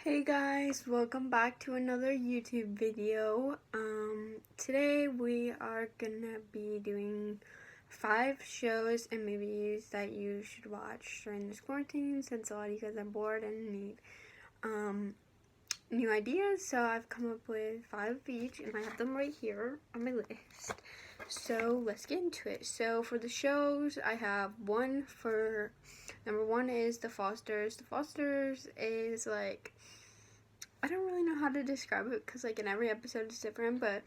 Hey guys, welcome back to another YouTube video. Today we are gonna be doing 5 shows and movies that you should watch during this quarantine since a lot of you guys are bored and need new ideas. So I've come up with 5 of each and I have them right here on my list. So let's get into it. So for the shows, I have one for, number 1 is The Fosters. The Fosters is like, I don't really know how to describe it because like in every episode it's different, but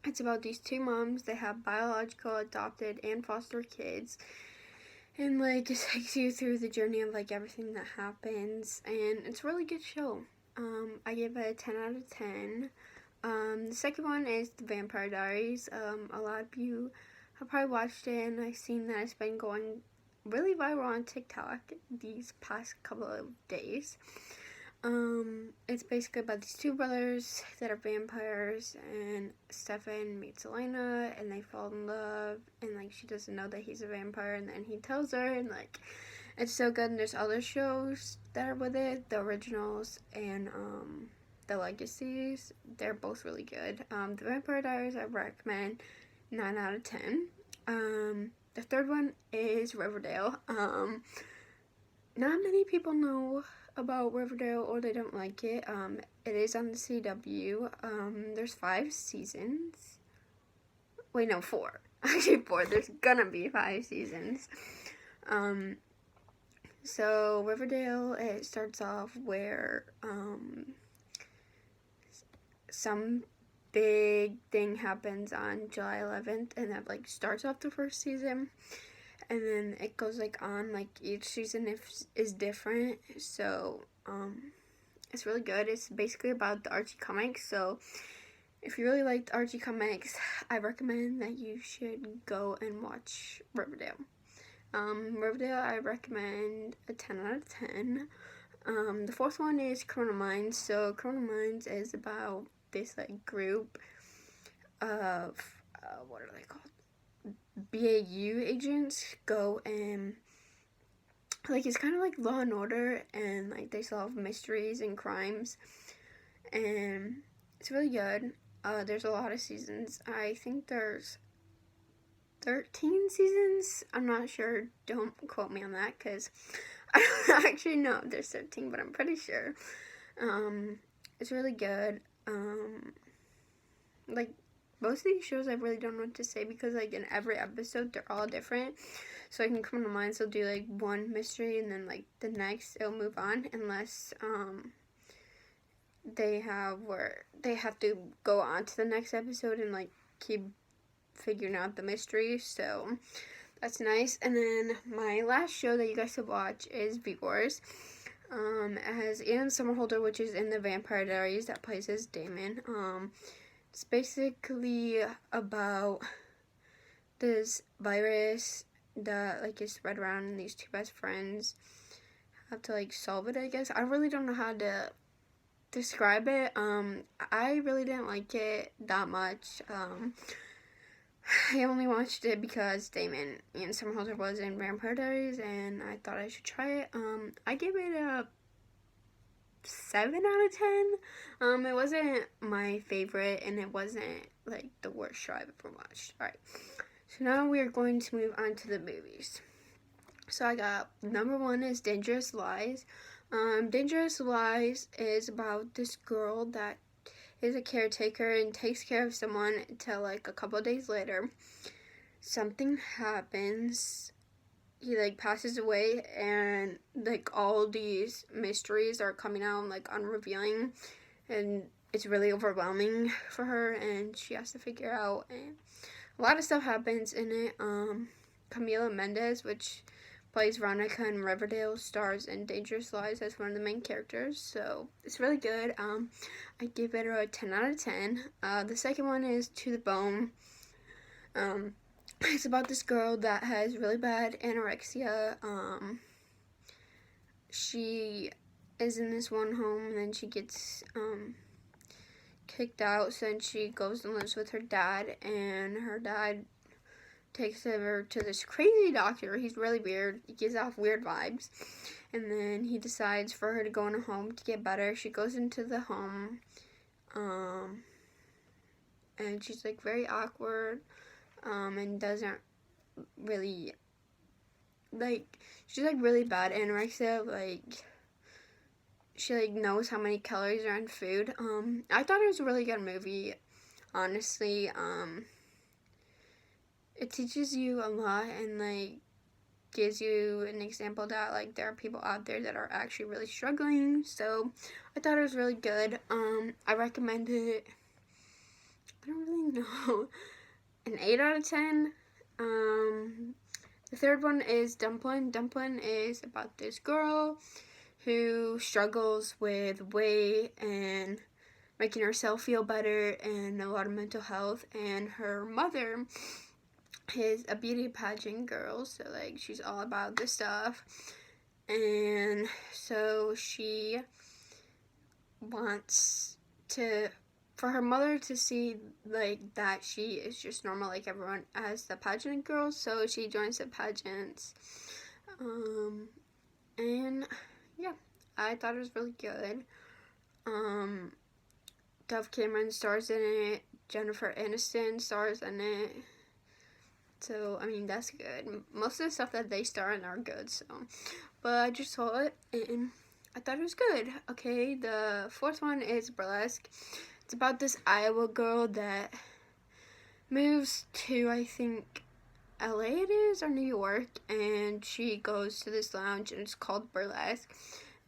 it's about these 2 moms. They have biological, adopted, and foster kids, and like it takes you through the journey of like everything that happens, and it's a really good show. I give it a 10 out of 10. The second one is The Vampire Diaries. A lot of you have probably watched it, and I've seen that it's been going really viral on TikTok these past couple of days. It's basically about these 2 brothers that are vampires, and Stefan meets Elena, and they fall in love, and like she doesn't know that he's a vampire, and then he tells her, and like it's so good. And there's other shows that are with it, the originals and the legacies. They're both really good. The Vampire Diaries I recommend 9 out of 10. The third one is Riverdale. Not many people know about Riverdale or they don't like it. It is on the CW. There's 5 seasons. Wait, no, 4. Actually 4. There's gonna be 5 seasons. So Riverdale, it starts off where some big thing happens on July 11th, and that like starts off the first season. And then it goes like on, like each season is different. So it's really good. It's basically about the Archie comics. So if you really liked Archie comics, I recommend that you should go and watch Riverdale. Riverdale, I recommend a 10 out of 10. The fourth one is Criminal Minds. So Criminal Minds is about this like group of what are they called? BAU agents go and like it's kind of like Law and Order, and like they solve mysteries and crimes, and it's really good. There's a lot of seasons. I think there's 13 seasons. I'm not sure. Don't quote me on that because I don't actually know if there's 13, but I'm pretty sure. It's really good. Like most of these shows I really don't know what to say because like in every episode they're all different. So like in Criminal Minds they'll do like one mystery and then like the next it'll move on unless they have to go on to the next episode and like keep figuring out the mystery. So that's nice. And then my last show that you guys should watch is V-Wars. It has Ian Somerhalder, which is in the Vampire Diaries, that plays as Damon. It's basically about this virus that like is spread around, and these 2 best friends have to like solve it, I guess. I really don't know how to describe it. I really didn't like it that much. I only watched it because Damon Ian Somerhalder was in Vampire Diaries, and I thought I should try it. I gave it a 7 out of 10. It wasn't my favorite, and it wasn't like the worst show I've ever watched. Alright, so now we are going to move on to the movies. So I got number 1 is Dangerous Lies. Dangerous Lies is about this girl that is a caretaker and takes care of someone until like a couple of days later something happens. He like passes away, and like all these mysteries are coming out and like unrevealing, and it's really overwhelming for her, and she has to figure out, and a lot of stuff happens in it. Camila Mendes, which plays Veronica in Riverdale, stars in Dangerous Lies as one of the main characters, so it's really good. I give it a 10 out of 10. The second one is To the Bone. It's about this girl that has really bad anorexia. She is in this one home, and then she gets kicked out, so then she goes and lives with her dad, and her dad takes her to this crazy doctor. He's really weird. He gives off weird vibes. and then he decides for her to go in a home to get better. She goes into the home, and she's like very awkward, and doesn't really, like, she's like really bad anorexia, like, she like knows how many calories are in food. I thought it was a really good movie, honestly. It teaches you a lot and like gives you an example that like there are people out there that are actually really struggling. So I thought it was really good. I recommend it. I don't really know. An 8 out of 10. The third one is Dumpling. Dumpling is about this girl who struggles with weight and making herself feel better and a lot of mental health, and her mother is a beauty pageant girl, so like she's all about this stuff, and so she wants for her mother to see like that she is just normal like everyone as the pageant girl, so she joins the pageants, and yeah, I thought it was really good. Dove Cameron stars in it. Jennifer Aniston stars in it. So, I mean, that's good. Most of the stuff that they star in are good, so. But I just saw it, and I thought it was good. Okay, the fourth one is Burlesque. It's about this Iowa girl that moves to, I think, LA it is, or New York, and she goes to this lounge, and it's called Burlesque,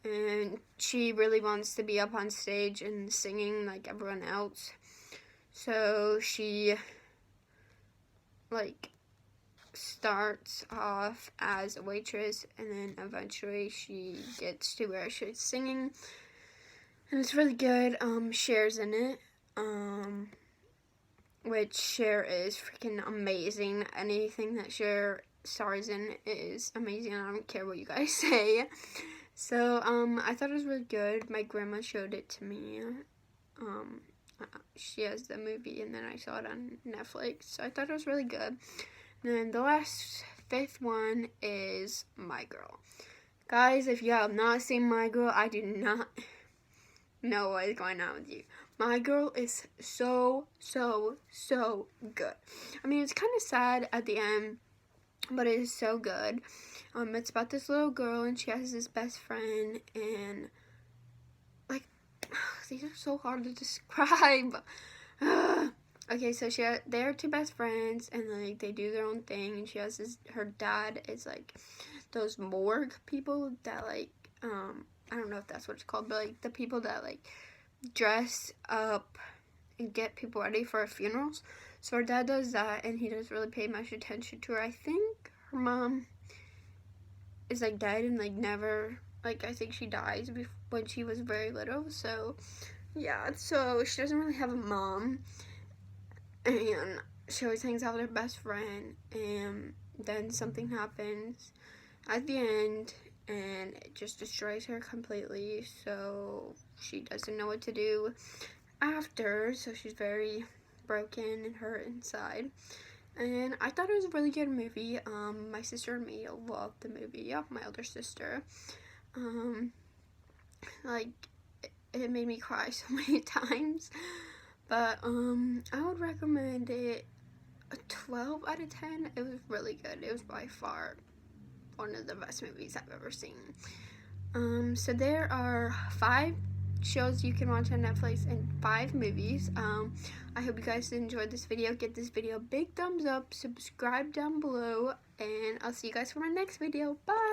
and she really wants to be up on stage and singing like everyone else, so she like starts off as a waitress, and then eventually she gets to where she's singing, and it's really good. Cher's in it, which Cher is freaking amazing. Anything that Cher stars in is amazing. I don't care what you guys say. So, I thought it was really good. My grandma showed it to me. She has the movie, and then I saw it on Netflix. So I thought it was really good. And then the fifth one is My Girl. Guys, if you have not seen My Girl, I do not know what is going on with you. My Girl is so, so, so good. I mean, it's kind of sad at the end, but it is so good. It's about this little girl, and she has this best friend, and like, these are so hard to describe. Okay, so they're two best friends, and like they do their own thing, and she has her dad is like those morgue people that like, I don't know if that's what it's called, but like the people that like dress up and get people ready for funerals. So her dad does that, and he doesn't really pay much attention to her. I think her mom is like dead and like never, like I think she dies when she was very little. So yeah, so she doesn't really have a mom, and she always hangs out with her best friend, and then something happens at the end and it just destroys her completely, so she doesn't know what to do after, so she's very broken and hurt inside. And I thought it was a really good movie. My sister and me loved the movie. Yeah, my older sister. Like, it made me cry so many times. But, I would recommend it a 12 out of 10. It was really good. It was by far one of the best movies I've ever seen. So there are 5 shows you can watch on Netflix and 5 movies. I hope you guys enjoyed this video. Give this video a big thumbs up, subscribe down below, and I'll see you guys for my next video. Bye!